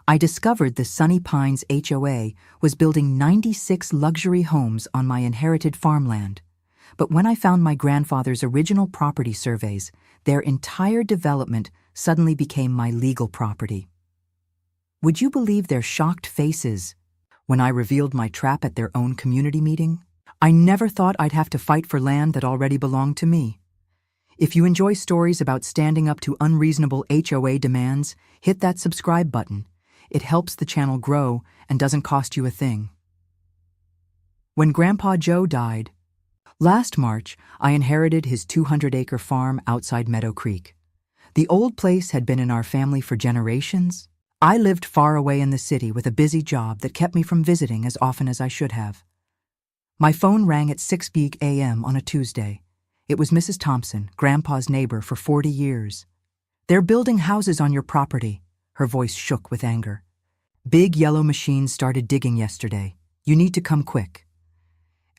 I discovered the Sunny Pines HOA was building 96 luxury homes on my inherited farmland. But when I found my grandfather's original property surveys, their entire development suddenly became my legal property. Would you believe their shocked faces when I revealed my trap at their own community meeting? I never thought I'd have to fight for land that already belonged to me. If you enjoy stories about standing up to unreasonable HOA demands, hit that subscribe button. It helps the channel grow and doesn't cost you a thing. When Grandpa Joe died, last March, I inherited his 200-acre farm outside Meadow Creek. The old place had been in our family for generations. I lived far away in the city with a busy job that kept me from visiting as often as I should have. My phone rang at 6 a.m. on a Tuesday. It was Mrs. Thompson, Grandpa's neighbor for 40 years. "They're building houses on your property." Her voice shook with anger. "Big yellow machines started digging yesterday. You need to come quick."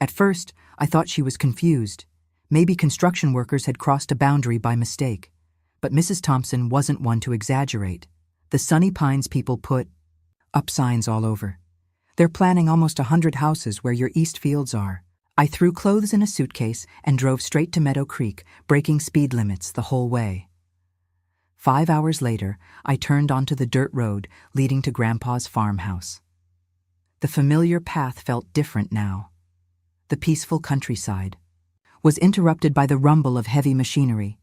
At first, I thought she was confused. Maybe construction workers had crossed a boundary by mistake. But Mrs. Thompson wasn't one to exaggerate. The Sunny Pines people put up signs all over. "They're planning almost 100 houses where your east fields are." I threw clothes in a suitcase and drove straight to Meadow Creek, breaking speed limits the whole way. 5 hours later, I turned onto the dirt road leading to Grandpa's farmhouse. The familiar path felt different now. The peaceful countryside was interrupted by the rumble of heavy machinery.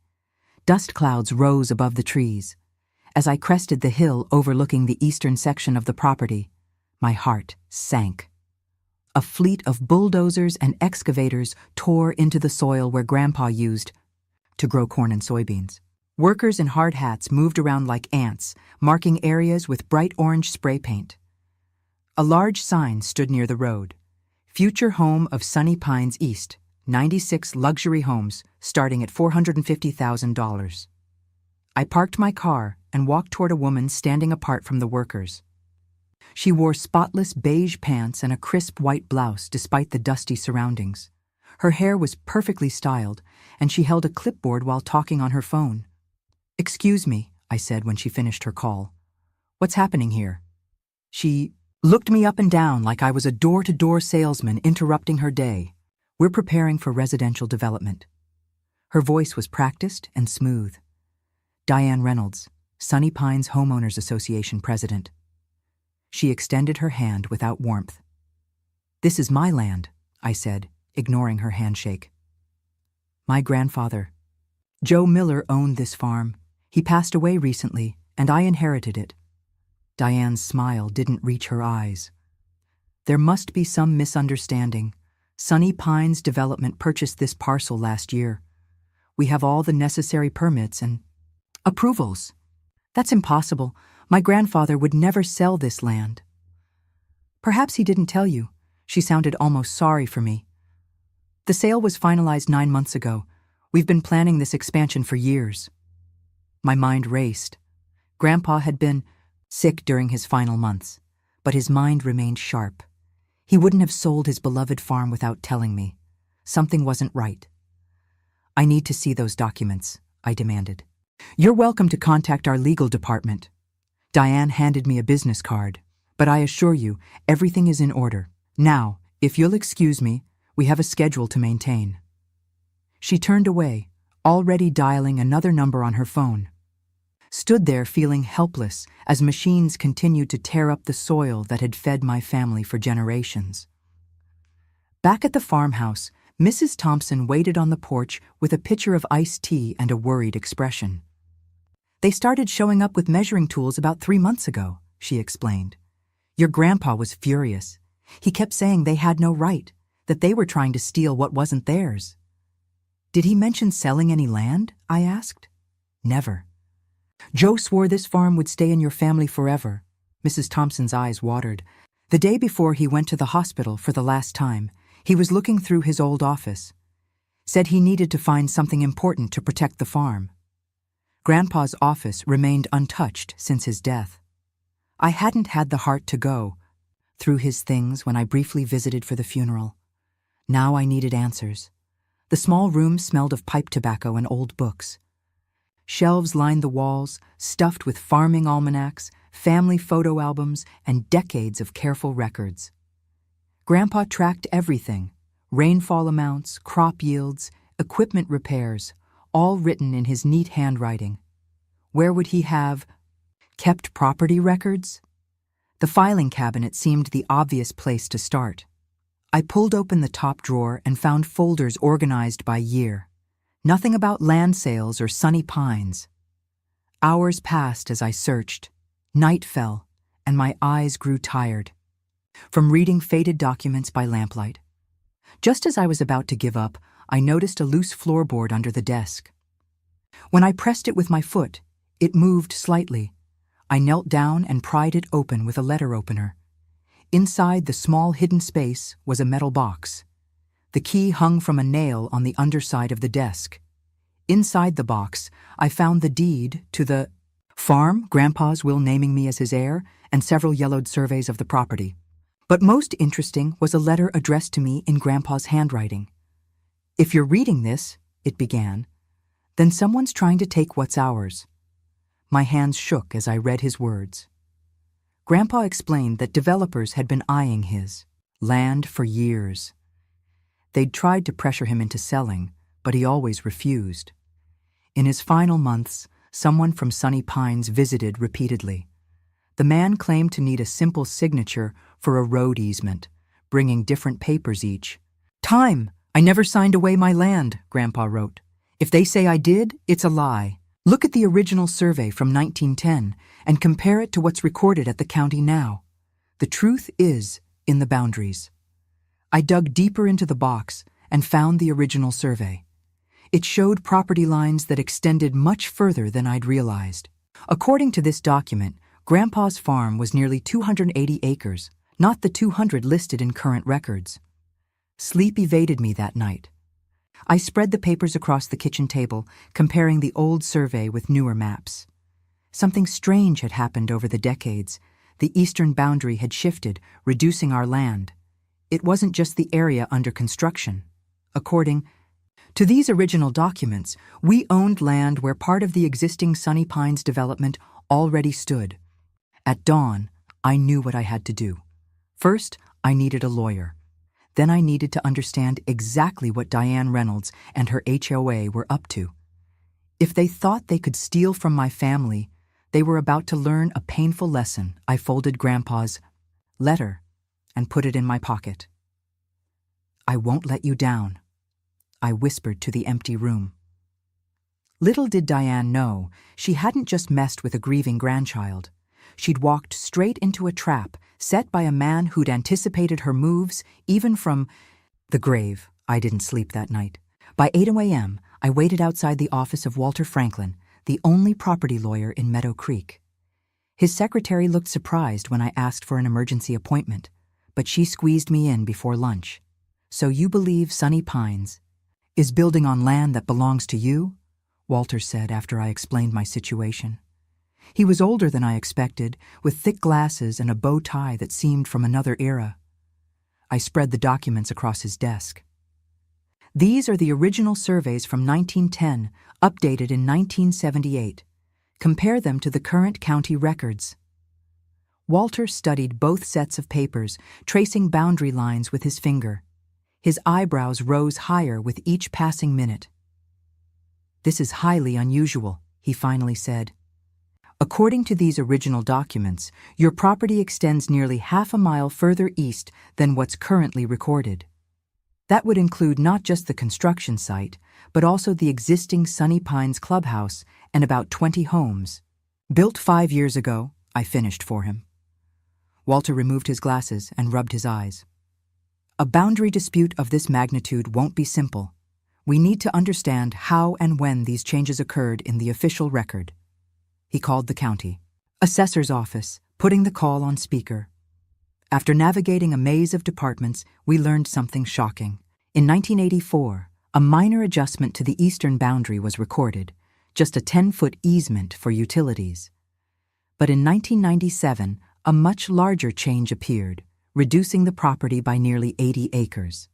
Dust clouds rose above the trees. As I crested the hill overlooking the eastern section of the property, my heart sank. A fleet of bulldozers and excavators tore into the soil where Grandpa used to grow corn and soybeans. Workers in hard hats moved around like ants, marking areas with bright orange spray paint. A large sign stood near the road. "Future home of Sunny Pines East, 96 luxury homes starting at $450,000. I parked my car and walked toward a woman standing apart from the workers. She wore spotless beige pants and a crisp white blouse despite the dusty surroundings. Her hair was perfectly styled, and she held a clipboard while talking on her phone. "Excuse me," I said when she finished her call. "What's happening here?" She looked me up and down like I was a door-to-door salesman interrupting her day. "We're preparing for residential development." Her voice was practiced and smooth. "Diane Reynolds, Sunny Pines Homeowners Association president." She extended her hand without warmth. "This is my land," I said, ignoring her handshake. "My grandfather, Joe Miller, owned this farm. He passed away recently, and I inherited it." Diane's smile didn't reach her eyes. "There must be some misunderstanding. Sunny Pines Development purchased this parcel last year. We have all the necessary permits and approvals." "That's impossible. My grandfather would never sell this land." "Perhaps he didn't tell you." She sounded almost sorry for me. "The sale was finalized 9 months ago. We've been planning this expansion for years." My mind raced. Grandpa had been sick during his final months, but his mind remained sharp. He wouldn't have sold his beloved farm without telling me. Something wasn't right. "I need to see those documents," I demanded. "You're welcome to contact our legal department." Diane handed me a business card, "but I assure you, everything is in order. Now, if you'll excuse me, we have a schedule to maintain." She turned away, already dialing another number on her phone. Stood there feeling helpless as machines continued to tear up the soil that had fed my family for generations. Back at the farmhouse, Mrs. Thompson waited on the porch with a pitcher of iced tea and a worried expression. "They started showing up with measuring tools about 3 months ago," she explained. "Your grandpa was furious. He kept saying they had no right, that they were trying to steal what wasn't theirs." "Did he mention selling any land?" I asked. "Never. Joe swore this farm would stay in your family forever." Mrs. Thompson's eyes watered. "The day before he went to the hospital for the last time, he was looking through his old office. Said he needed to find something important to protect the farm. Grandpa's office remained untouched since his death. I hadn't had the heart to go through his things when I briefly visited for the funeral. Now I needed answers. The small room smelled of pipe tobacco and old books. Shelves lined the walls, stuffed with farming almanacs, family photo albums, and decades of careful records. Grandpa tracked everything: rainfall amounts, crop yields, equipment repairs, all written in his neat handwriting. Where would he have kept property records? The filing cabinet seemed the obvious place to start. I pulled open the top drawer and found folders organized by year. Nothing about land sales or Sunny Pines. Hours passed as I searched. Night fell, and my eyes grew tired from reading faded documents by lamplight. Just as I was about to give up, I noticed a loose floorboard under the desk. When I pressed it with my foot, it moved slightly. I knelt down and pried it open with a letter opener. Inside the small hidden space was a metal box. The key hung from a nail on the underside of the desk. Inside the box, I found the deed to the farm, Grandpa's will naming me as his heir, and several yellowed surveys of the property. But most interesting was a letter addressed to me in Grandpa's handwriting. "If you're reading this," it began, "then someone's trying to take what's ours." My hands shook as I read his words. Grandpa explained that developers had been eyeing his land for years. They'd tried to pressure him into selling, but he always refused. In his final months, someone from Sunny Pines visited repeatedly. The man claimed to need a simple signature for a road easement, bringing different papers each. "Time! I never signed away my land," Grandpa wrote. "If they say I did, it's a lie. Look at the original survey from 1910 and compare it to what's recorded at the county now. The truth is in the boundaries." I dug deeper into the box and found the original survey. It showed property lines that extended much further than I'd realized. According to this document, Grandpa's farm was nearly 280 acres, not the 200 listed in current records. Sleep evaded me that night. I spread the papers across the kitchen table, comparing the old survey with newer maps. Something strange had happened over the decades. The eastern boundary had shifted, reducing our land. It wasn't just the area under construction. According to these original documents, we owned land where part of the existing Sunny Pines development already stood. At dawn, I knew what I had to do. First, I needed a lawyer. Then I needed to understand exactly what Diane Reynolds and her HOA were up to. If they thought they could steal from my family, they were about to learn a painful lesson. I folded Grandpa's letter and put it in my pocket. "I won't let you down," I whispered to the empty room. Little did Diane know, she hadn't just messed with a grieving grandchild. She'd walked straight into a trap set by a man who'd anticipated her moves, even from the grave. I didn't sleep that night. By 8 a.m., I waited outside the office of Walter Franklin, the only property lawyer in Meadow Creek. His secretary looked surprised when I asked for an emergency appointment, but she squeezed me in before lunch. "So you believe Sunny Pines is building on land that belongs to you?" Walter said after I explained my situation. He was older than I expected, with thick glasses and a bow tie that seemed from another era. I spread the documents across his desk. "These are the original surveys from 1910, updated in 1978. Compare them to the current county records." Walter studied both sets of papers, tracing boundary lines with his finger. His eyebrows rose higher with each passing minute. "This is highly unusual," he finally said. "According to these original documents, your property extends nearly half a mile further east than what's currently recorded. That would include not just the construction site, but also the existing Sunny Pines clubhouse and about 20 homes. Built 5 years ago," I finished for him. Walter removed his glasses and rubbed his eyes. "A boundary dispute of this magnitude won't be simple. We need to understand how and when these changes occurred in the official record." He called the county assessor's office, putting the call on speaker. After navigating a maze of departments, we learned something shocking. In 1984, a minor adjustment to the eastern boundary was recorded, just a 10-foot easement for utilities. But in 1997, a much larger change appeared, reducing the property by nearly 80 acres.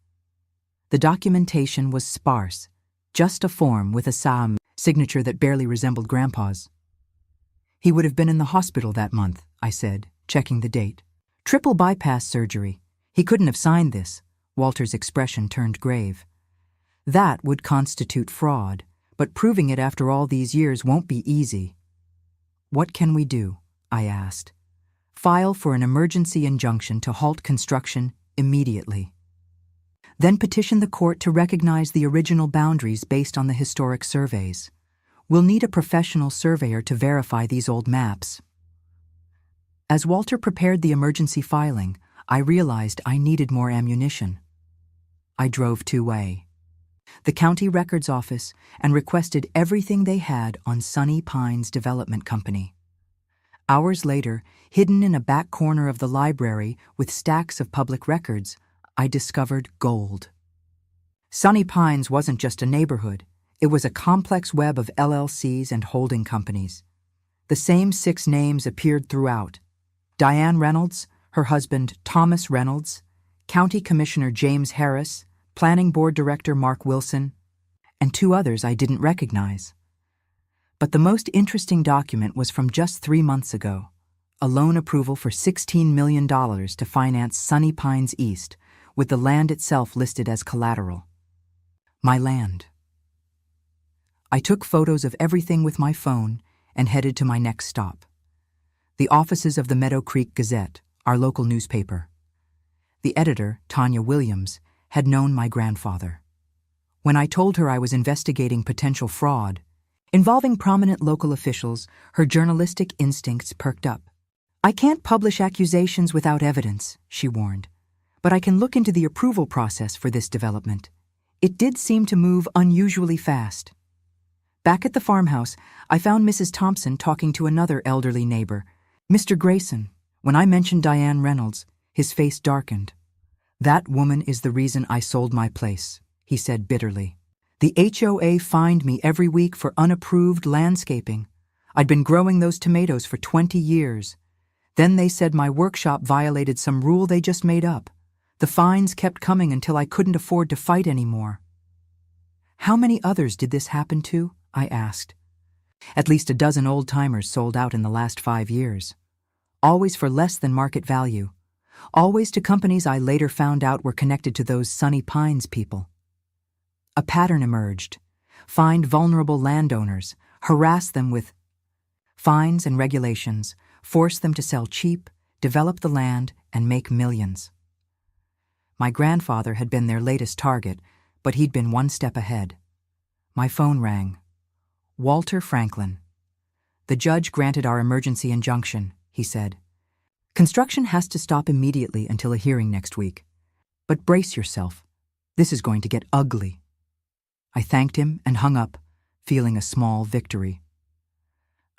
The documentation was sparse, just a form with a signature that barely resembled Grandpa's. He would have been in the hospital that month, I said, checking the date. Triple bypass surgery. He couldn't have signed this. Walter's expression turned grave. That would constitute fraud, but proving it after all these years won't be easy. What can we do? I asked. File for an emergency injunction to halt construction immediately. Then petition the court to recognize the original boundaries based on the historic surveys. We'll need a professional surveyor to verify these old maps. As Walter prepared the emergency filing, I realized I needed more ammunition. I drove two-way. The county records office and requested everything they had on Sunny Pines Development Company. Hours later, hidden in a back corner of the library with stacks of public records, I discovered gold. Sunny Pines wasn't just a neighborhood. It was a complex web of LLCs and holding companies. The same 6 names appeared throughout: Diane Reynolds, her husband Thomas Reynolds, County Commissioner James Harris, Planning Board Director Mark Wilson, and 2 others I didn't recognize. But the most interesting document was from just 3 months ago, a loan approval for $16 million to finance Sunny Pines East, with the land itself listed as collateral. My land. I took photos of everything with my phone and headed to my next stop. The offices of the Meadow Creek Gazette, our local newspaper. The editor, Tanya Williams, had known my grandfather. When I told her I was investigating potential fraud involving prominent local officials, her journalistic instincts perked up. I can't publish accusations without evidence, she warned, but I can look into the approval process for this development. It did seem to move unusually fast. Back at the farmhouse, I found Mrs. Thompson talking to another elderly neighbor, Mr. Grayson. When I mentioned Diane Reynolds, his face darkened. That woman is the reason I sold my place, he said bitterly. The HOA fined me every week for unapproved landscaping. I'd been growing those tomatoes for 20 years. Then they said my workshop violated some rule they just made up. The fines kept coming until I couldn't afford to fight anymore. How many others did this happen to? I asked. At least a dozen old-timers sold out in the last 5 years. Always for less than market value. Always to companies I later found out were connected to those Sunny Pines people. A pattern emerged. Find vulnerable landowners, harass them with fines and regulations, force them to sell cheap, develop the land, and make millions. My grandfather had been their latest target, but he'd been one step ahead. My phone rang. Walter Franklin. The judge granted our emergency injunction, he said. Construction has to stop immediately until a hearing next week. But brace yourself. This is going to get ugly. I thanked him and hung up, feeling a small victory.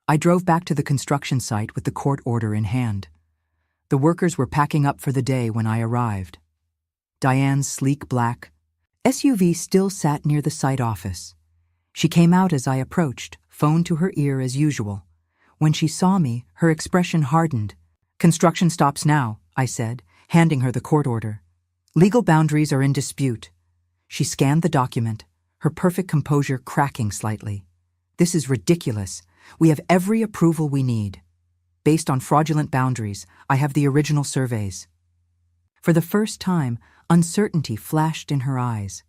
I drove back to the construction site with the court order in hand. The workers were packing up for the day when I arrived. Diane's sleek black SUV still sat near the site office. She came out as I approached, phone to her ear as usual. When she saw me, her expression hardened. Construction stops now, I said, handing her the court order. Legal boundaries are in dispute. She scanned the document, her perfect composure cracking slightly. This is ridiculous. We have every approval we need. Based on fraudulent boundaries, I have the original surveys. For the first time, uncertainty flashed in her eyes.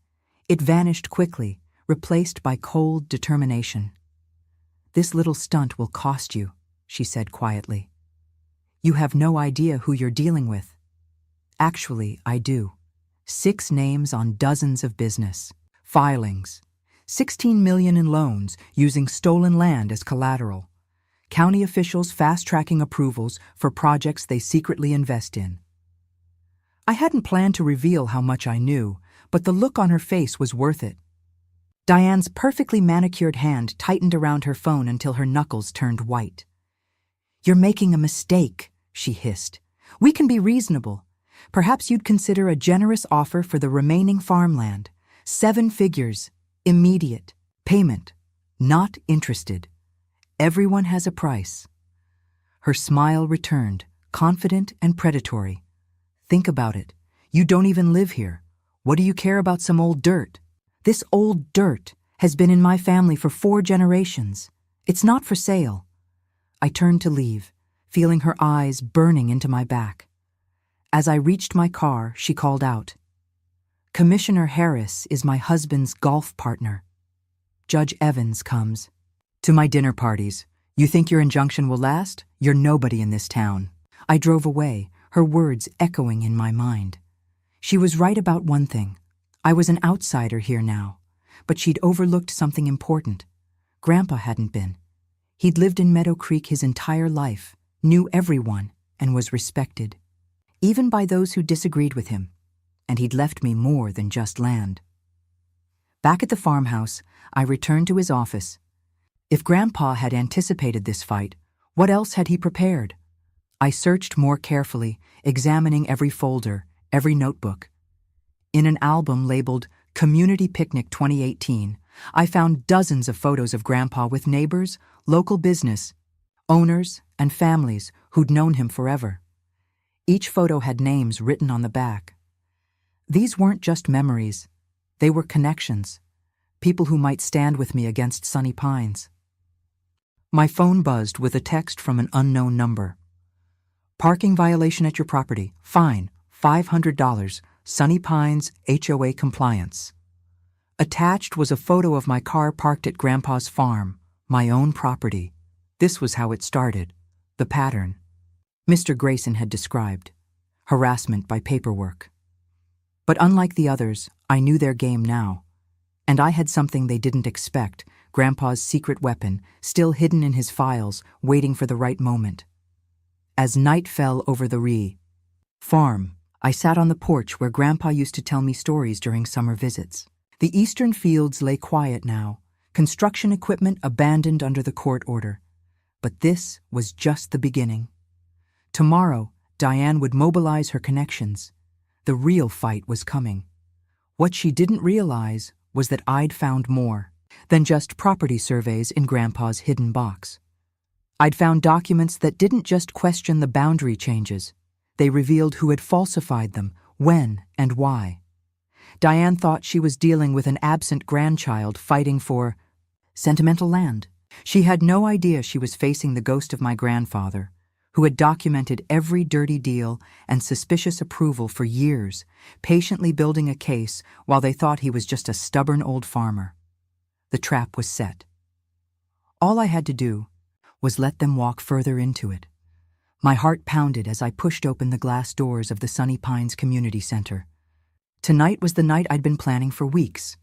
It vanished quickly, replaced by cold determination. This little stunt will cost you, she said quietly. You have no idea who you're dealing with. Actually, I do. 6 names on dozens of business. Filings. $16 million in loans using stolen land as collateral. County officials fast-tracking approvals for projects they secretly invest in. I hadn't planned to reveal how much I knew, but the look on her face was worth it. Diane's perfectly manicured hand tightened around her phone until her knuckles turned white. You're making a mistake, she hissed. We can be reasonable. Perhaps you'd consider a generous offer for the remaining farmland. 7 figures. Immediate. Payment. Not interested. Everyone has a price. Her smile returned, confident and predatory. Think about it. You don't even live here. What do you care about some old dirt? This old dirt has been in my family for 4 generations. It's not for sale. I turned to leave, feeling her eyes burning into my back. As I reached my car, she called out, "Commissioner Harris is my husband's golf partner. Judge Evans comes to my dinner parties. You think your injunction will last? You're nobody in this town." I drove away, her words echoing in my mind. She was right about one thing. I was an outsider here now, but she'd overlooked something important. Grandpa hadn't been. He'd lived in Meadow Creek his entire life, knew everyone, and was respected, even by those who disagreed with him. And he'd left me more than just land. Back at the farmhouse, I returned to his office. If Grandpa had anticipated this fight, what else had he prepared? I searched more carefully, examining every folder, every notebook. In an album labeled Community Picnic 2018, I found dozens of photos of Grandpa with neighbors, local business owners, and families who'd known him forever. Each photo had names written on the back. These weren't just memories. They were connections, people who might stand with me against Sunny Pines. My phone buzzed with a text from an unknown number. "Parking violation at your property. Fine, $500. Sunny Pines HOA compliance." Attached was a photo of my car parked at Grandpa's farm, my own property. This was how it started, the pattern Mr. Grayson had described: harassment by paperwork. But unlike the others, I knew their game now. And I had something they didn't expect, Grandpa's secret weapon, still hidden in his files, waiting for the right moment. As night fell over the farm, I sat on the porch where Grandpa used to tell me stories during summer visits. The eastern fields lay quiet now, construction equipment abandoned under the court order. But this was just the beginning. Tomorrow, Diane would mobilize her connections. The real fight was coming. What she didn't realize was that I'd found more than just property surveys in Grandpa's hidden box. I'd found documents that didn't just question the boundary changes. They revealed who had falsified them, when, and why. Diane thought she was dealing with an absent grandchild fighting for sentimental land. She had no idea she was facing the ghost of my grandfather, who had documented every dirty deal and suspicious approval for years, patiently building a case while they thought he was just a stubborn old farmer. The trap was set. All I had to do was let them walk further into it. My heart pounded as I pushed open the glass doors of the Sunny Pines Community Center. Tonight was the night I'd been planning for weeks.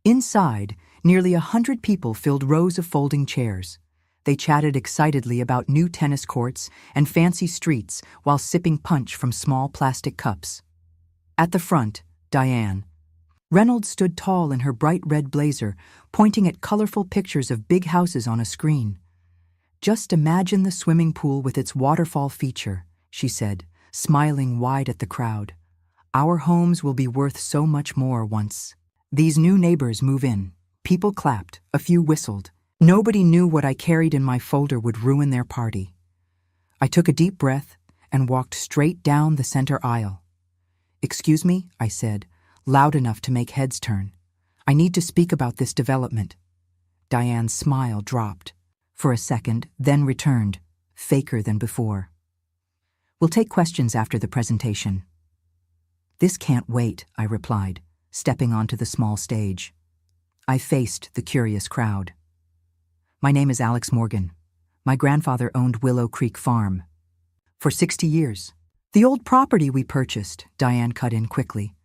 Inside, nearly 100 people filled rows of folding chairs. They chatted excitedly about new tennis courts and fancy streets while sipping punch from small plastic cups. At the front, Diane Reynolds stood tall in her bright red blazer, pointing at colorful pictures of big houses on a screen. "Just imagine the swimming pool with its waterfall feature," she said, smiling wide at the crowd. "Our homes will be worth so much more once these new neighbors move in." People clapped, a few whistled. Nobody knew what I carried in my folder would ruin their party. I took a deep breath and walked straight down the center aisle. "Excuse me," I said, loud enough to make heads turn. "I need to speak about this development." Diane's smile dropped for a second, then returned, faker than before. "We'll take questions after the presentation." "This can't wait," I replied, stepping onto the small stage. I faced the curious crowd. "My name is Alex Morgan. My grandfather owned Willow Creek Farm for 60 years. The old property we purchased," Diane cut in quickly.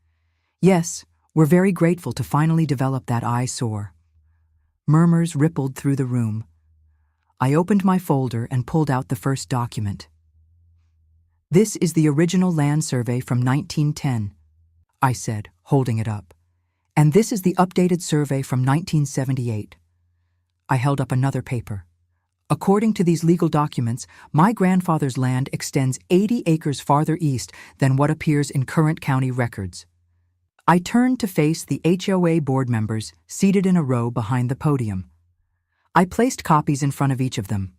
"Yes, we're very grateful to finally develop that eyesore." Murmurs rippled through the room. I opened my folder and pulled out the first document. "This is the original land survey from 1910, I said, holding it up. "And this is the updated survey from 1978. I held up another paper. "According to these legal documents, my grandfather's land extends 80 acres farther east than what appears in current county records." I turned to face the HOA board members seated in a row behind the podium. I placed copies in front of each of them.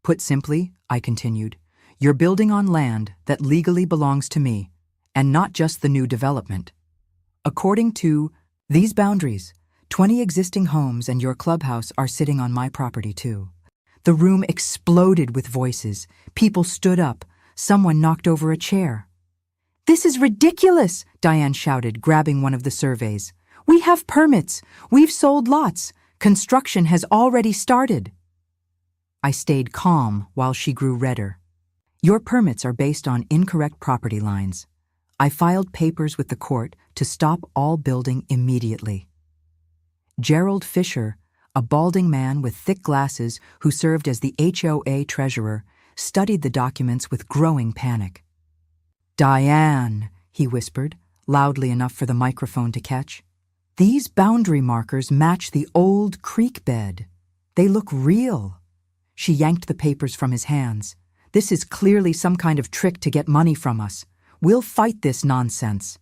"Put simply," I continued, "you're building on land that legally belongs to me, and not just the new development. According to these boundaries, 20 existing homes and your clubhouse are sitting on my property too. The room exploded with voices. People stood up. Someone knocked over a chair. "This is ridiculous," Diane shouted, grabbing one of the surveys. "We have permits. We've sold lots. Construction has already started." I stayed calm while she grew redder. "Your permits are based on incorrect property lines. I filed papers with the court to stop all building immediately." Gerald Fisher, a balding man with thick glasses who served as the HOA treasurer, studied the documents with growing panic. "Diane," he whispered, loudly enough for the microphone to catch, "these boundary markers match the old creek bed. They look real." She yanked the papers from his hands. "This is clearly some kind of trick to get money from us. We'll fight this nonsense."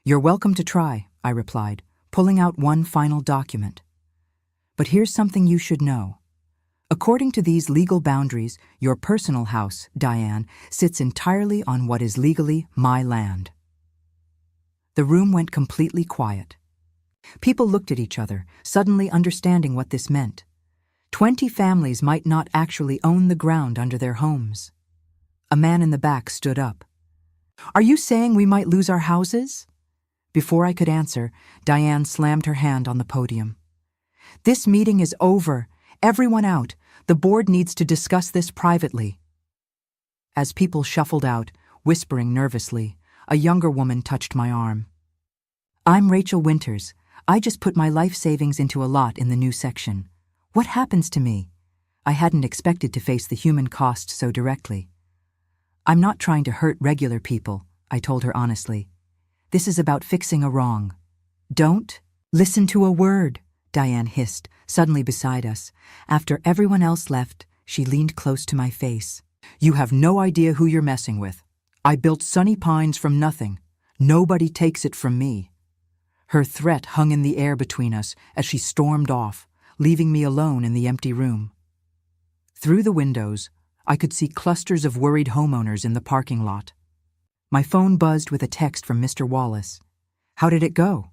"You're welcome to try," I replied, pulling out one final document. "But here's something you should know. According to these legal boundaries, your personal house, Diane, sits entirely on what is legally my land." The room went completely quiet. People looked at each other, suddenly understanding what this meant. 20 families might not actually own the ground under their homes. A man in the back stood up. "Are you saying we might lose our houses?" Before I could answer, Diane slammed her hand on the podium. "This meeting is over. Everyone out. The board needs to discuss this privately." As people shuffled out, whispering nervously, a younger woman touched my arm. "I'm Rachel Winters. I just put my life savings into a lot in the new section. What happens to me?" I hadn't expected to face the human cost so directly. "I'm not trying to hurt regular people," I told her honestly. "This is about fixing a wrong." "Don't listen to a word," Diane hissed, suddenly beside us. After everyone else left, she leaned close to my face. "You have no idea who you're messing with. I built Sunny Pines from nothing. Nobody takes it from me." Her threat hung in the air between us as she stormed off, leaving me alone in the empty room. Through the windows, I could see clusters of worried homeowners in the parking lot. My phone buzzed with a text from Mr. Wallace. "How did it go?"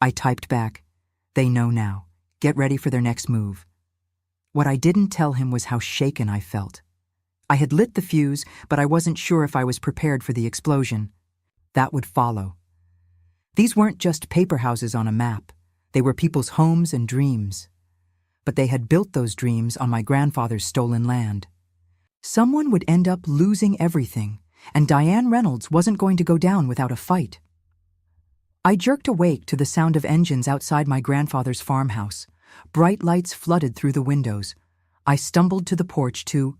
I typed back, "They know now. Get ready for their next move." What I didn't tell him was how shaken I felt. I had lit the fuse, but I wasn't sure if I was prepared for the explosion that would follow. These weren't just paper houses on a map. They were people's homes and dreams. But they had built those dreams on my grandfather's stolen land. Someone would end up losing everything, and Diane Reynolds wasn't going to go down without a fight. I jerked awake to the sound of engines outside my grandfather's farmhouse. Bright lights flooded through the windows. I stumbled to the porch to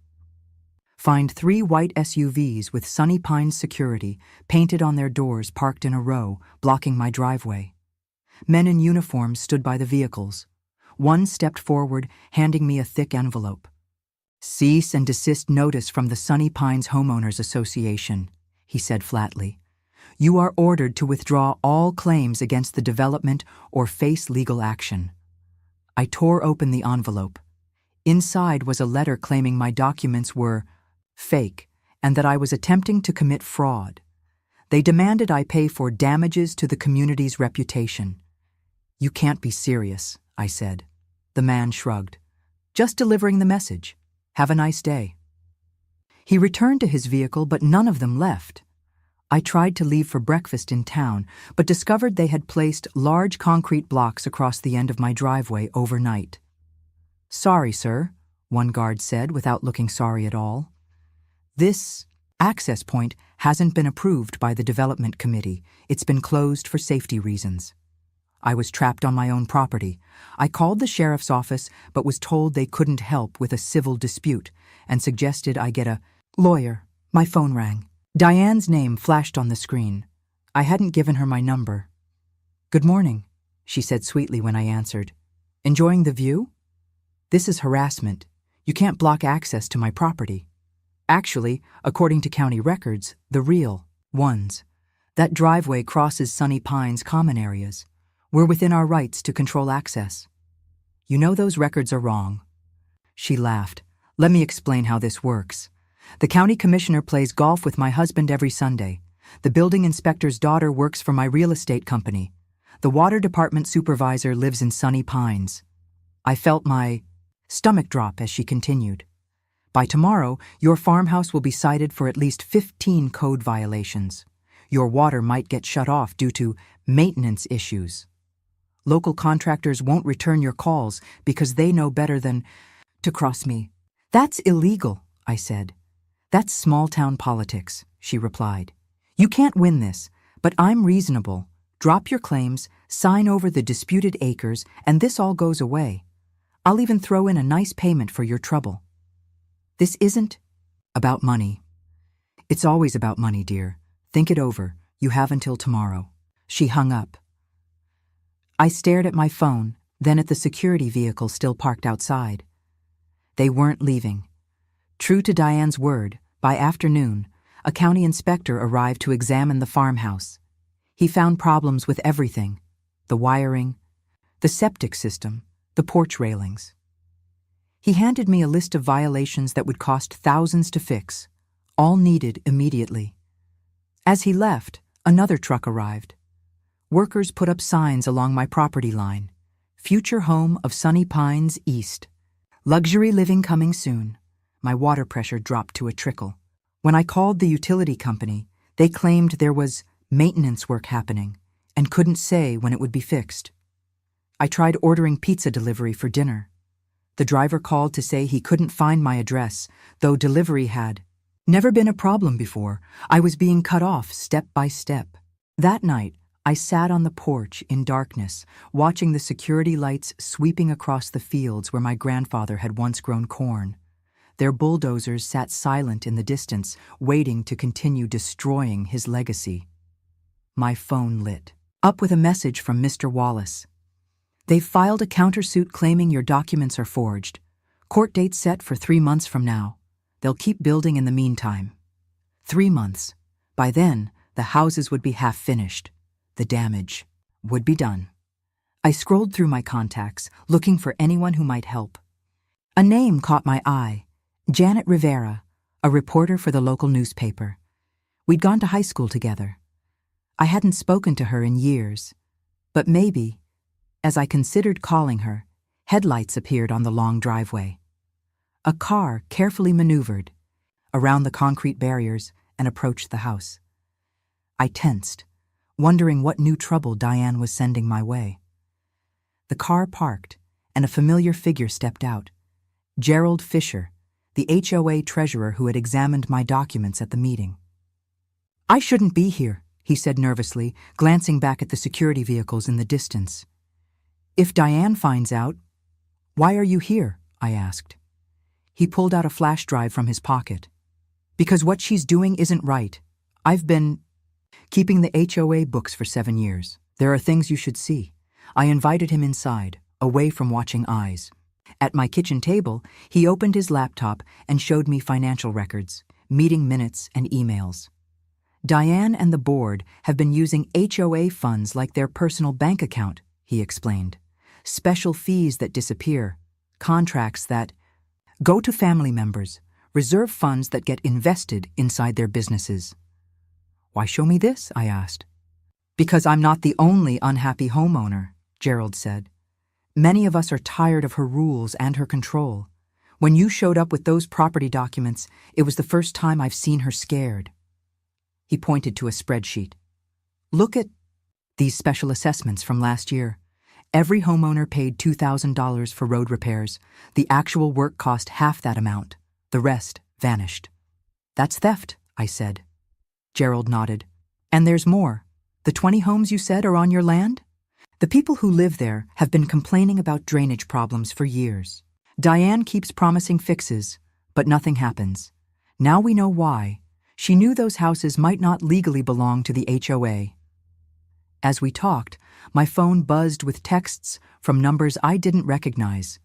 find 3 white SUVs with Sunny Pines security painted on their doors parked in a row, blocking my driveway. Men in uniforms stood by the vehicles. One stepped forward, handing me a thick envelope. "Cease and desist notice from the Sunny Pines Homeowners Association," he said flatly. "You are ordered to withdraw all claims against the development or face legal action." I tore open the envelope. Inside was a letter claiming my documents were fake and that I was attempting to commit fraud. They demanded I pay for damages to the community's reputation. "You can't be serious," I said. The man shrugged. "Just delivering the message. Have a nice day." He returned to his vehicle, but none of them left. I tried to leave for breakfast in town, but discovered they had placed large concrete blocks across the end of my driveway overnight. "Sorry, sir," one guard said without looking sorry at all. "This access point hasn't been approved by the development committee. It's been closed for safety reasons." I was trapped on my own property. I called the sheriff's office, but was told they couldn't help with a civil dispute and suggested I get a lawyer. My phone rang. Diane's name flashed on the screen. I hadn't given her my number. "Good morning," she said sweetly when I answered. "Enjoying the view?" "This is harassment. You can't block access to my property." Actually, according to county records, the real ones. That driveway crosses Sunny Pines common areas. We're within our rights to control access. "You know those records are wrong." She laughed. "Let me explain how this works. The county commissioner plays golf with my husband every Sunday. The building inspector's daughter works for my real estate company. The water department supervisor lives in Sunny Pines. I felt my stomach drop as she continued. By tomorrow, your farmhouse will be cited for at least 15 code violations. Your water might get shut off due to maintenance issues. Local contractors won't return your calls because they know better than to cross me. That's illegal, I said. That's small-town politics, she replied. You can't win this, but I'm reasonable. Drop your claims, sign over the disputed acres, and this all goes away. I'll even throw in a nice payment for your trouble. This isn't about money. It's always about money, dear. Think it over. You have until tomorrow. She hung up. I stared at my phone, then at the security vehicle still parked outside. They weren't leaving. True to Diane's word, by afternoon, a county inspector arrived to examine the farmhouse. He found problems with everything: the wiring, the septic system, the porch railings. He handed me a list of violations that would cost thousands to fix, all needed immediately. As he left, another truck arrived. Workers put up signs along my property line: future home of Sunny Pines East. Luxury living coming soon. My water pressure dropped to a trickle. When I called the utility company, they claimed there was maintenance work happening and couldn't say when it would be fixed. I tried ordering pizza delivery for dinner. The driver called to say he couldn't find my address, though delivery had never been a problem before. I was being cut off step by step. That night, I sat on the porch in darkness, watching the security lights sweeping across the fields where my grandfather had once grown corn. Their bulldozers sat silent in the distance, waiting to continue destroying his legacy. My phone lit up with a message from Mr. Wallace. They've filed a countersuit claiming your documents are forged. Court date set for 3 months from now. They'll keep building in the meantime. 3 months. By then, the houses would be half finished. The damage would be done. I scrolled through my contacts, looking for anyone who might help. A name caught my eye: Janet Rivera, a reporter for the local newspaper. We'd gone to high school together. I hadn't spoken to her in years, but maybe, as I considered calling her, headlights appeared on the long driveway. A car carefully maneuvered around the concrete barriers and approached the house. I tensed, wondering what new trouble Diane was sending my way. The car parked, and a familiar figure stepped out: Gerald Fisher, the HOA treasurer who had examined my documents at the meeting. I shouldn't be here, he said nervously, glancing back at the security vehicles in the distance. If Diane finds out, why are you here? I asked. He pulled out a flash drive from his pocket. Because what she's doing isn't right. I've been keeping the HOA books for 7 years. There are things you should see. I invited him inside, away from watching eyes. At my kitchen table, he opened his laptop and showed me financial records, meeting minutes, and emails. Diane and the board have been using HOA funds like their personal bank account, he explained. Special fees that disappear, contracts that go to family members, reserve funds that get invested inside their businesses. Why show me this? I asked. Because I'm not the only unhappy homeowner, Gerald said. Many of us are tired of her rules and her control. When you showed up with those property documents, it was the first time I've seen her scared. He pointed to a spreadsheet. Look at these special assessments from last year. Every homeowner paid $2,000 for road repairs. The actual work cost half that amount. The rest vanished. That's theft, I said. Gerald nodded. And there's more. The 20 homes you said are on your land? The people who live there have been complaining about drainage problems for years. Diane keeps promising fixes, but nothing happens. Now we know why. She knew those houses might not legally belong to the HOA. As we talked, my phone buzzed with texts from numbers I didn't recognize.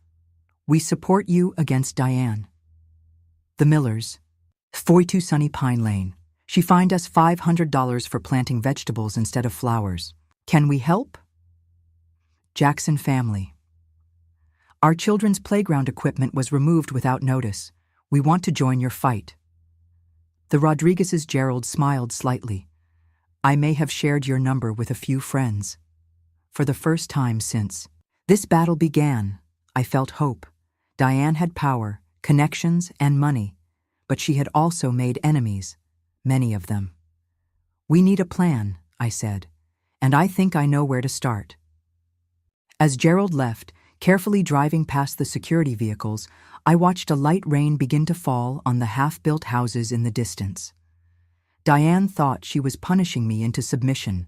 We support you against Diane. The Millers, 42 Sunny Pine Lane. She fined us $500 for planting vegetables instead of flowers. Can we help? Jackson family. Our children's playground equipment was removed without notice. We want to join your fight. The Rodriguez's Gerald smiled slightly. I may have shared your number with a few friends. For the first time since this battle began, I felt hope. Diane had power, connections, and money, but she had also made enemies, many of them. "We need a plan," I said, "and I think I know where to start." As Gerald left, carefully driving past the security vehicles, I watched a light rain begin to fall on the half-built houses in the distance. Diane thought she was punishing me into submission.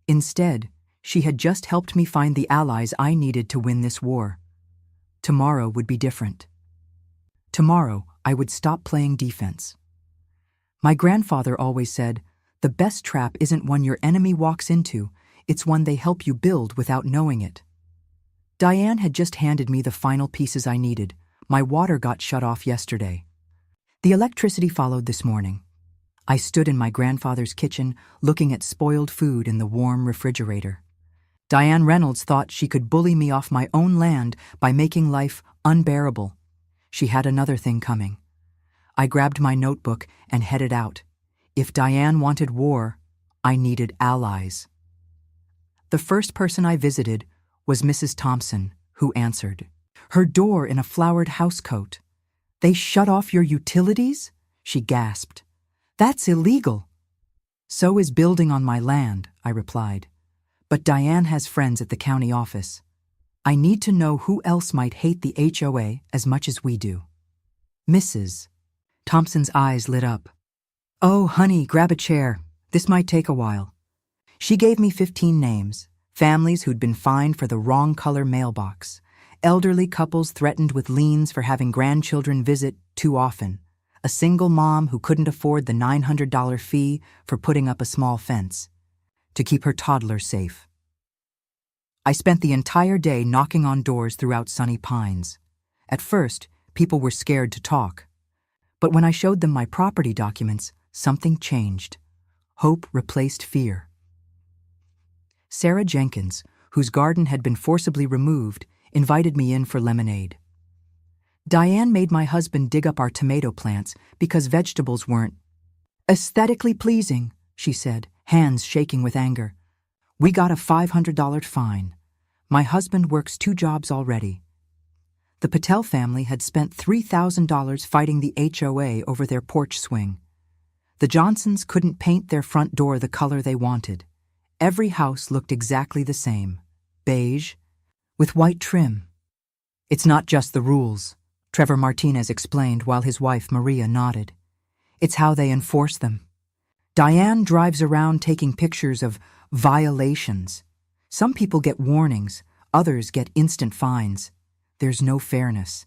Instead, she had just helped me find the allies I needed to win this war. Tomorrow would be different. Tomorrow, I would stop playing defense. My grandfather always said, "The best trap isn't one your enemy walks into, it's one they help you build without knowing it." Diane had just handed me the final pieces I needed. My water got shut off yesterday. The electricity followed this morning. I stood in my grandfather's kitchen, looking at spoiled food in the warm refrigerator. Diane Reynolds thought she could bully me off my own land by making life unbearable. She had another thing coming. I grabbed my notebook and headed out. If Diane wanted war, I needed allies. The first person I visited was Mrs. Thompson, who answered. Her door in a flowered housecoat. "They shut off your utilities?" she gasped. "That's illegal." "So is building on my land," I replied. "But Diane has friends at the county office. I need to know who else might hate the HOA as much as we do." "Mrs." Thompson's eyes lit up. "Oh, honey, grab a chair. This might take a while." She gave me 15 names, families who'd been fined for the wrong color mailbox, elderly couples threatened with liens for having grandchildren visit too often, a single mom who couldn't afford the $900 fee for putting up a small fence to keep her toddler safe. I spent the entire day knocking on doors throughout Sunny Pines. At first, people were scared to talk. But when I showed them my property documents, something changed. Hope replaced fear. Sarah Jenkins, whose garden had been forcibly removed, invited me in for lemonade. Diane made my husband dig up our tomato plants because vegetables weren't aesthetically pleasing, she said, hands shaking with anger. "We got a $500 fine. My husband works 2 jobs already." The Patel family had spent $3,000 fighting the HOA over their porch swing. The Johnsons couldn't paint their front door the color they wanted. Every house looked exactly the same, beige, with white trim. "It's not just the rules," Trevor Martinez explained while his wife Maria nodded. "It's how they enforce them. Diane drives around taking pictures of violations. Some people get warnings, others get instant fines. There's no fairness."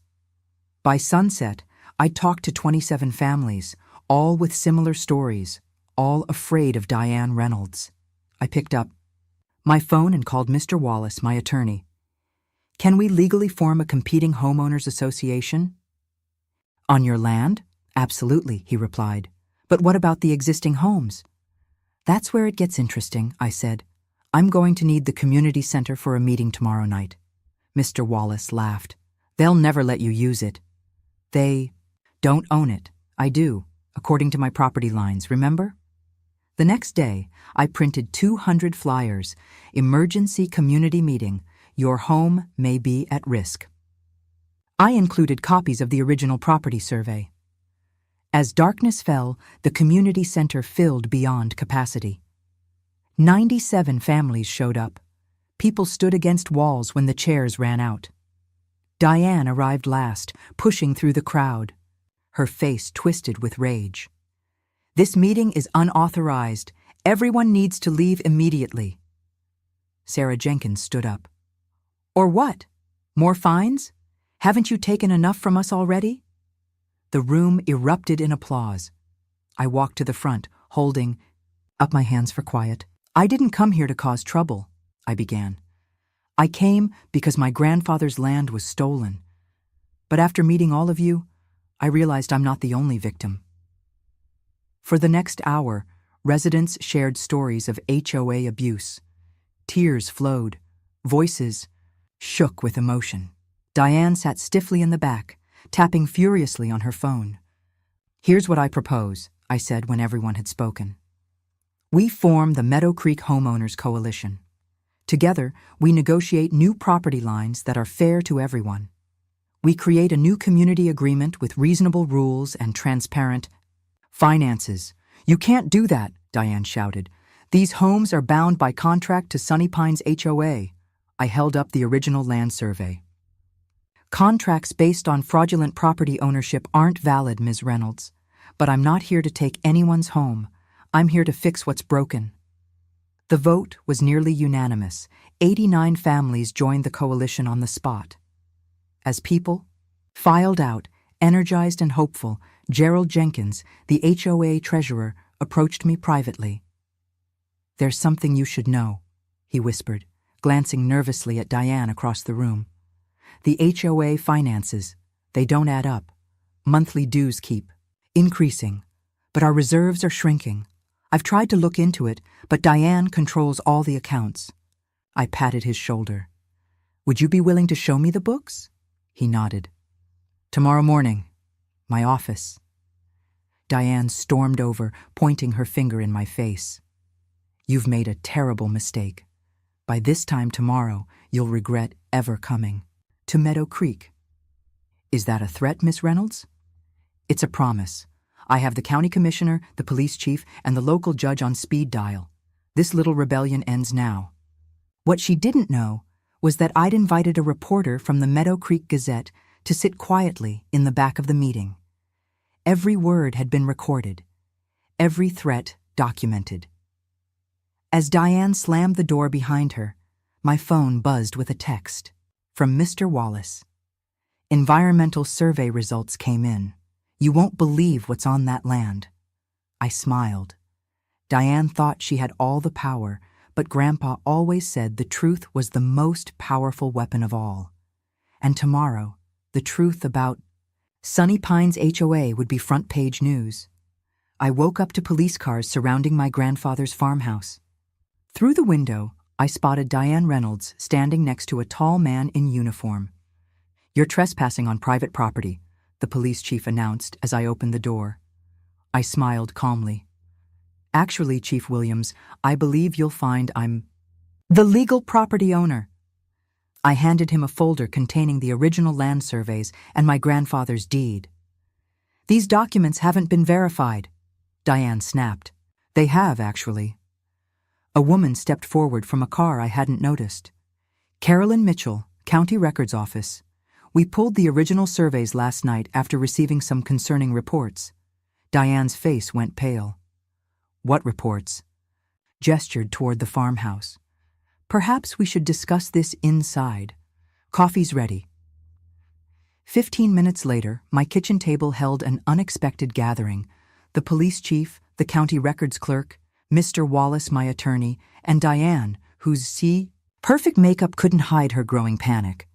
By sunset, I talked to 27 families, all with similar stories, all afraid of Diane Reynolds. I picked up my phone and called Mr. Wallace, my attorney. "Can we legally form a competing homeowners association?" "On your land? Absolutely," he replied. "But what about the existing homes?" "That's where it gets interesting," I said. "I'm going to need the community center for a meeting tomorrow night." Mr. Wallace laughed. "They'll never let you use it." "They don't own it. I do, according to my property lines, remember?" The next day, I printed 200 flyers. Emergency community meeting. Your home may be at risk. I included copies of the original property survey. As darkness fell, the community center filled beyond capacity. 97 families showed up. People stood against walls when the chairs ran out. Diane arrived last, pushing through the crowd, her face twisted with rage. "This meeting is unauthorized. Everyone needs to leave immediately." Sarah Jenkins stood up. "Or what? More fines? Haven't you taken enough from us already?" The room erupted in applause. I walked to the front, holding up my hands for quiet. "I didn't come here to cause trouble," I began. "I came because my grandfather's land was stolen. But after meeting all of you, I realized I'm not the only victim." For the next hour, residents shared stories of HOA abuse. Tears flowed, voices shook with emotion. Diane sat stiffly in the back, tapping furiously on her phone. "Here's what I propose," I said when everyone had spoken. "We form the Meadow Creek Homeowners Coalition. Together, we negotiate new property lines that are fair to everyone. We create a new community agreement with reasonable rules and transparent finances. You can't do that, Diane shouted. These homes are bound by contract to Sunny Pines HOA. I held up the original land survey. Contracts based on fraudulent property ownership aren't valid, Ms. Reynolds. But I'm not here to take anyone's home. I'm here to fix what's broken. The vote was nearly unanimous. 89 families joined the coalition on the spot. As people filed out, energized and hopeful, Gerald Jenkins, the HOA treasurer, approached me privately. "There's something you should know," he whispered, glancing nervously at Diane across the room. "The HOA finances, they don't add up. Monthly dues keep increasing, but our reserves are shrinking. I've tried to look into it, but Diane controls all the accounts." I patted his shoulder. "Would you be willing to show me the books?" He nodded. "Tomorrow morning, my office." Diane stormed over, pointing her finger in my face. "You've made a terrible mistake. By this time tomorrow, you'll regret ever coming to Meadow Creek." "Is that a threat, Miss Reynolds?" "It's a promise. I have the county commissioner, the police chief, and the local judge on speed dial. This little rebellion ends now." What she didn't know was that I'd invited a reporter from the Meadow Creek Gazette to sit quietly in the back of the meeting. Every word had been recorded, every threat documented. As Diane slammed the door behind her, my phone buzzed with a text from Mr. Wallace. "Environmental survey results came in. You won't believe what's on that land." I smiled. Diane thought she had all the power, but Grandpa always said the truth was the most powerful weapon of all. And tomorrow, the truth about Sunny Pines HOA would be front-page news. I woke up to police cars surrounding my grandfather's farmhouse. Through the window, I spotted Diane Reynolds standing next to a tall man in uniform. "You're trespassing on private property," the police chief announced as I opened the door. I smiled calmly. "Actually, Chief Williams, I believe you'll find I'm the legal property owner." I handed him a folder containing the original land surveys and my grandfather's deed. "These documents haven't been verified," Diane snapped. "They have, actually." A woman stepped forward from a car I hadn't noticed. "Carolyn Mitchell, County Records Office. We pulled the original surveys last night after receiving some concerning reports." Diane's face went pale. "What reports?" Gestured toward the farmhouse. "Perhaps we should discuss this inside. Coffee's ready." 15 minutes later, my kitchen table held an unexpected gathering. The police chief, the county records clerk, Mr. Wallace, my attorney, and Diane, whose perfect makeup couldn't hide her growing panic.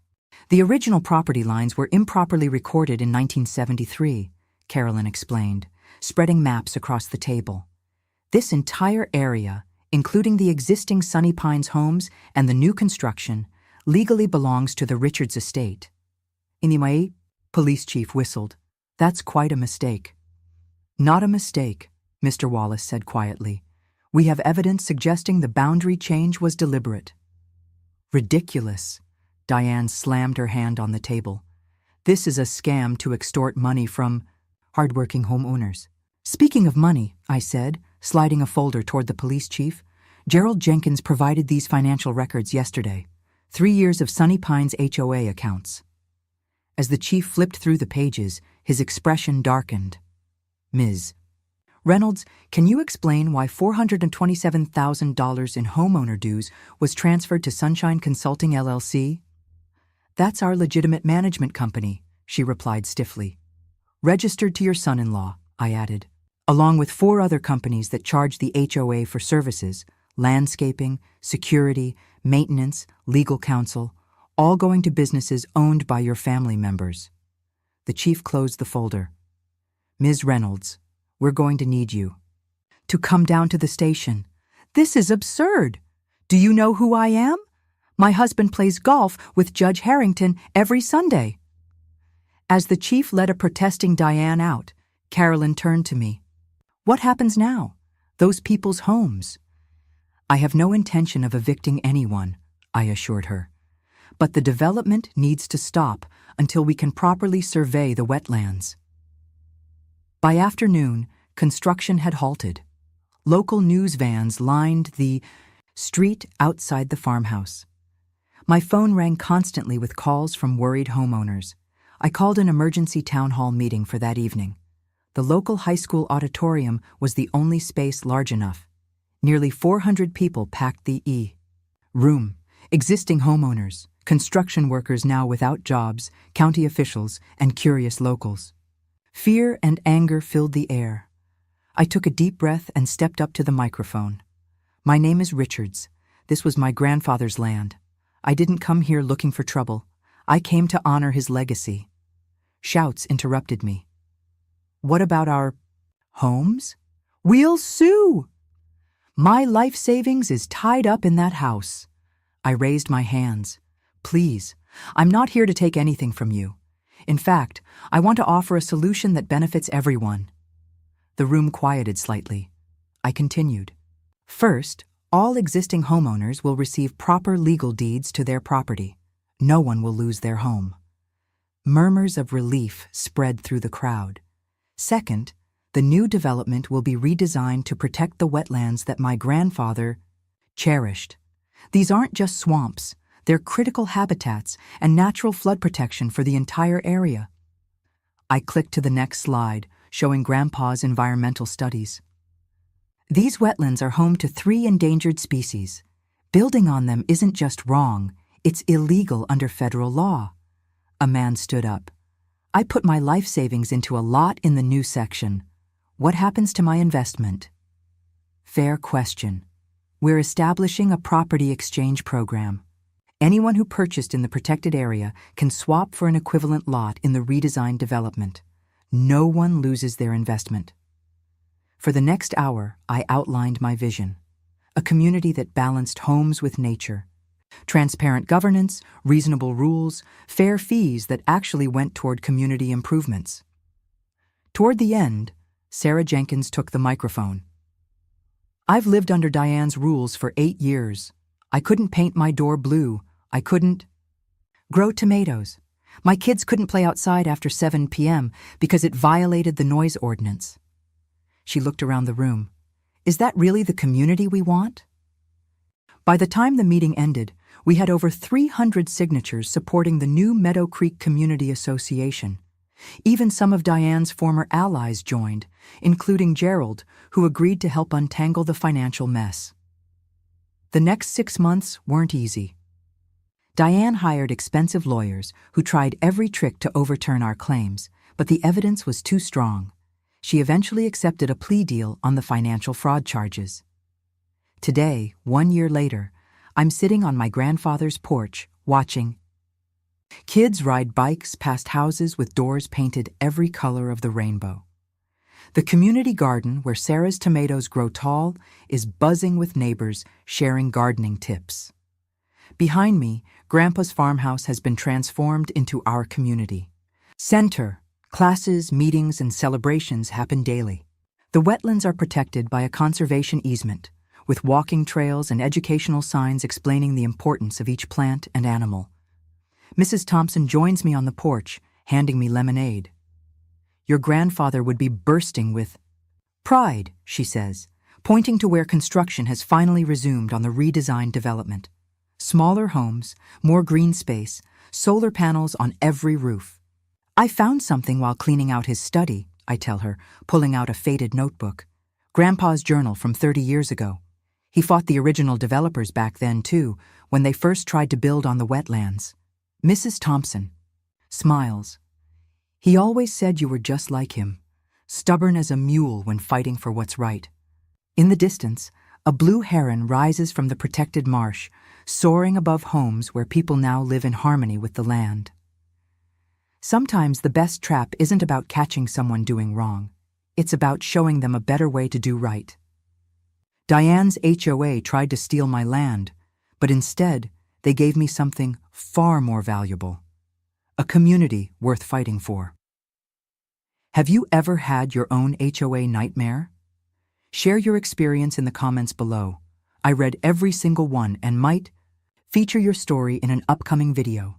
"The original property lines were improperly recorded in 1973, Carolyn explained, spreading maps across the table. "This entire area, including the existing Sunny Pines homes and the new construction, legally belongs to the Richards estate." "Anyway," police chief whistled, "that's quite a mistake." "Not a mistake," Mr. Wallace said quietly. "We have evidence suggesting the boundary change was deliberate." "Ridiculous." Diane slammed her hand on the table. "This is a scam to extort money from hardworking homeowners." "Speaking of money," I said, sliding a folder toward the police chief, "Gerald Jenkins provided these financial records yesterday. 3 years of Sunny Pines HOA accounts." As the chief flipped through the pages, his expression darkened. "Ms. Reynolds, can you explain why $427,000 in homeowner dues was transferred to Sunshine Consulting LLC?" "That's our legitimate management company," she replied stiffly. "Registered to your son-in-law," I added, "along with 4 other companies that charge the HOA for services, landscaping, security, maintenance, legal counsel, all going to businesses owned by your family members." The chief closed the folder. "Ms. Reynolds, we're going to need you to come down to the station. This is absurd. Do you know who I am? My husband plays golf with Judge Harrington every Sunday." As the chief led a protesting Diane out, Carolyn turned to me. "What happens now? Those people's homes?" "I have no intention of evicting anyone," I assured her. but the development needs to stop until we can properly survey the wetlands. By afternoon, construction had halted. Local news vans lined the street outside the farmhouse. My phone rang constantly with calls from worried homeowners. I called an emergency town hall meeting for that evening. The local high school auditorium was the only space large enough. Nearly 400 people packed the room. Existing homeowners, construction workers now without jobs, county officials, and curious locals. Fear and anger filled the air. I took a deep breath and stepped up to the microphone. My name is Richards. This was my grandfather's land. I didn't come here looking for trouble. I came to honor his legacy. Shouts interrupted me. What about our homes? We'll sue! My life savings is tied up in that house. I raised my hands. Please, I'm not here to take anything from you. In fact, I want to offer a solution that benefits everyone. The room quieted slightly. I continued. First, all existing homeowners will receive proper legal deeds to their property. No one will lose their home. Murmurs of relief spread through the crowd. Second, the new development will be redesigned to protect the wetlands that my grandfather cherished. These aren't just swamps. They're critical habitats and natural flood protection for the entire area. I clicked to the next slide, showing Grandpa's environmental studies. These wetlands are home to 3 endangered species. Building on them isn't just wrong, it's illegal under federal law. A man stood up. I put my life savings into a lot in the new section. What happens to my investment? Fair question. We're establishing a property exchange program. Anyone who purchased in the protected area can swap for an equivalent lot in the redesigned development. No one loses their investment. For the next hour, I outlined my vision. A community that balanced homes with nature. Transparent governance, reasonable rules, fair fees that actually went toward community improvements. Toward the end, Sarah Jenkins took the microphone. I've lived under Diane's rules for 8 years. I couldn't paint my door blue. I couldn't grow tomatoes. My kids couldn't play outside after 7 p.m. because it violated the noise ordinance. She looked around the room. Is that really the community we want? By the time the meeting ended, we had over 300 signatures supporting the new Meadow Creek Community Association. Even some of Diane's former allies joined, including Gerald, who agreed to help untangle the financial mess. The next 6 months weren't easy. Diane hired expensive lawyers who tried every trick to overturn our claims, but the evidence was too strong. She eventually accepted a plea deal on the financial fraud charges. Today, 1 year later, I'm sitting on my grandfather's porch, watching kids ride bikes past houses with doors painted every color of the rainbow. The community garden where Sarah's tomatoes grow tall is buzzing with neighbors sharing gardening tips. Behind me, Grandpa's farmhouse has been transformed into our community center. Classes, meetings, and celebrations happen daily. The wetlands are protected by a conservation easement, with walking trails and educational signs explaining the importance of each plant and animal. Mrs. Thompson joins me on the porch, handing me lemonade. Your grandfather would be bursting with pride, she says, pointing to where construction has finally resumed on the redesigned development. Smaller homes, more green space, solar panels on every roof. I found something while cleaning out his study, I tell her, pulling out a faded notebook. Grandpa's journal from 30 years ago. He fought the original developers back then, too, when they first tried to build on the wetlands. Mrs. Thompson smiles. He always said you were just like him, stubborn as a mule when fighting for what's right. In the distance, a blue heron rises from the protected marsh, soaring above homes where people now live in harmony with the land. Sometimes the best trap isn't about catching someone doing wrong. It's about showing them a better way to do right. Diane's HOA tried to steal my land, but instead they gave me something far more valuable. A community worth fighting for. Have you ever had your own HOA nightmare? Share your experience in the comments below. I read every single one and might Feature your story in an upcoming video.